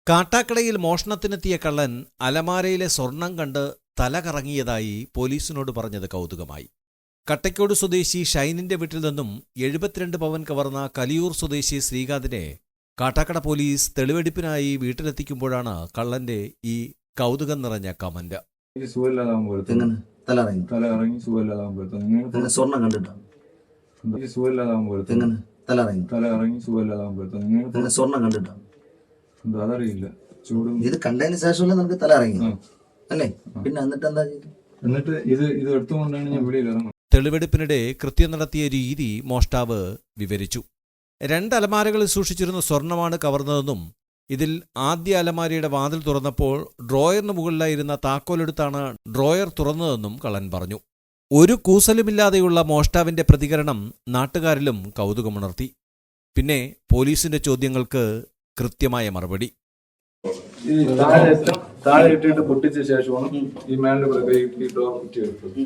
കാട്ടാക്കടയിൽ മോഷണത്തിനെത്തിയ കള്ളൻ അലമാരയിലെ സ്വർണം കണ്ട് തല കറങ്ങിയതായി പോലീസിനോട് പറഞ്ഞത് കൗതുകമായി. കട്ടയ്ക്കോട് സ്വദേശി ഷൈനിന്റെ വീട്ടിൽ നിന്നും 72 പവൻ കവർന്ന കലിയൂർ സ്വദേശി ശ്രീകാന്തിനെ കാട്ടാക്കട പോലീസ് തെളിവെടുപ്പിനായി വീട്ടിലെത്തിക്കുമ്പോഴാണ് കള്ളന്റെ ഈ കൗതുകം നിറഞ്ഞ കമന്റ്. അതറിയില്ല. ചൂടും ഇത് കണ്ടതിന് ശേഷമല്ലേ നമുക്ക് തല ഇറങ്ങി അല്ലേ? പിന്നെ എന്നിട്ട് ഇത് എടുത്തുകൊണ്ടാണ് ഞാൻ ഇവിടെ ഇറങ്ങുന്നത്. തെളിവെടുപ്പിനിടെ കൃത്യം നടത്തിയ രീതി മോഷ്ടാവ് വിവരിച്ചു. 2 അലമാരകളിൽ സൂക്ഷിച്ചിരുന്ന സ്വർണമാണ് കവർന്നതെന്നും ഇതിൽ ആദ്യ അലമാരയുടെ വാതിൽ തുറന്നപ്പോൾ ഡ്രോയറിന് മുകളിലായിരുന്ന താക്കോലെടുത്താണ് ഡ്രോയർ തുറന്നതെന്നും കള്ളൻ പറഞ്ഞു. ഒരു കൂസലുമില്ലാതെയുള്ള മോഷ്ടാവിന്റെ പ്രതികരണം നാട്ടുകാരിലും കൗതുകമുണർത്തി. പിന്നെ പോലീസിന്റെ ചോദ്യങ്ങൾക്ക് കൃത്യമായ മറുപടി. താഴെ ഇട്ടിട്ട് പൊട്ടിച്ച ശേഷമാണ് ഈ മേളിന്റെ ഡോർ കുറ്റിയെടുത്തത്.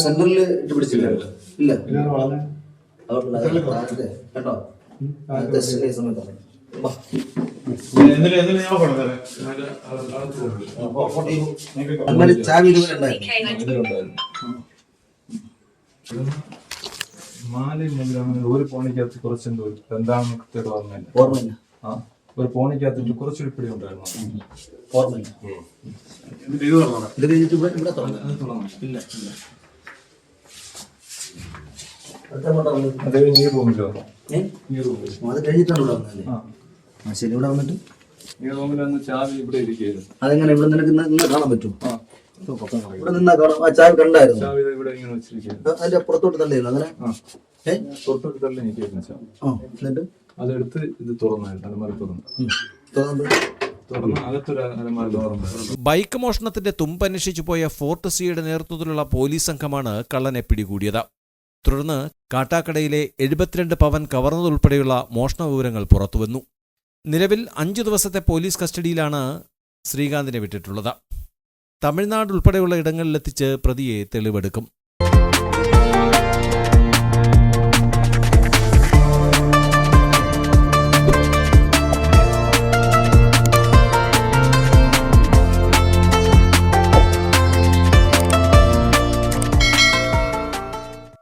സെന്ററിൽ ഇട്ട് പിടിച്ചില്ല. ഇല്ല കേട്ടോ. ചാവി മാലയും ഒരു പോണിക്കകത്ത് കുറച്ചെന്തോ എന്താണെന്ന് കൃത്യമായിട്ട് ഓർമ്മയില്ല. ഒരു പോണിക്കകത്തിട്ട് കുറച്ചൊരു പിടി ഉണ്ടായിരുന്നു. ശരി, ഇവിടെ വന്നിട്ട് ഈ റൂമിലൊന്ന് ചാവി ഇവിടെ ഇരിക്കുകയായിരുന്നു. അതെങ്ങനെ ഇവിടെ നിനക്ക് കാണാൻ പറ്റും? ഇവിടെ നിന്നാ കാണാം. ആ ചാവി കണ്ടായിരുന്നു. ചാവി ഇവിടെ ഇങ്ങനെ വെച്ചിരിക്കുന്നു. അതിന്റെ പുറത്തോട്ട് തള്ളിയിരുന്നു. അങ്ങനെ പുറത്തോട്ട് തള്ളി എനിക്കായിരുന്നു ചാവി. എന്നിട്ട് അതെടുത്ത് ഇത് തുറന്നായിരുന്നു. അലമാര തുറന്ന് അകത്തൊരു അലമാര തുറന്നു. ബൈക്ക് മോഷണത്തിന്റെ തുമ്പന്വേഷിച്ചു പോയ ഫോർട്ട് സിയുടെ നേതൃത്വത്തിലുള്ള പോലീസ് സംഘമാണ് കള്ളനെ പിടികൂടിയത്. തുടർന്ന് കാട്ടാക്കടയിലെ 72 പവൻ കവർന്നതുൾപ്പെടെയുള്ള മോഷണ വിവരങ്ങൾ പുറത്തുവന്നു. നിലവിൽ 5 ദിവസത്തെ പോലീസ് കസ്റ്റഡിയിലാണ് ശ്രീകാന്തിനെ വിട്ടിട്ടുള്ളത്. തമിഴ്നാട് ഉൾപ്പെടെയുള്ള ഇടങ്ങളിലെത്തിച്ച് പ്രതിയെ തെളിവെടുക്കും.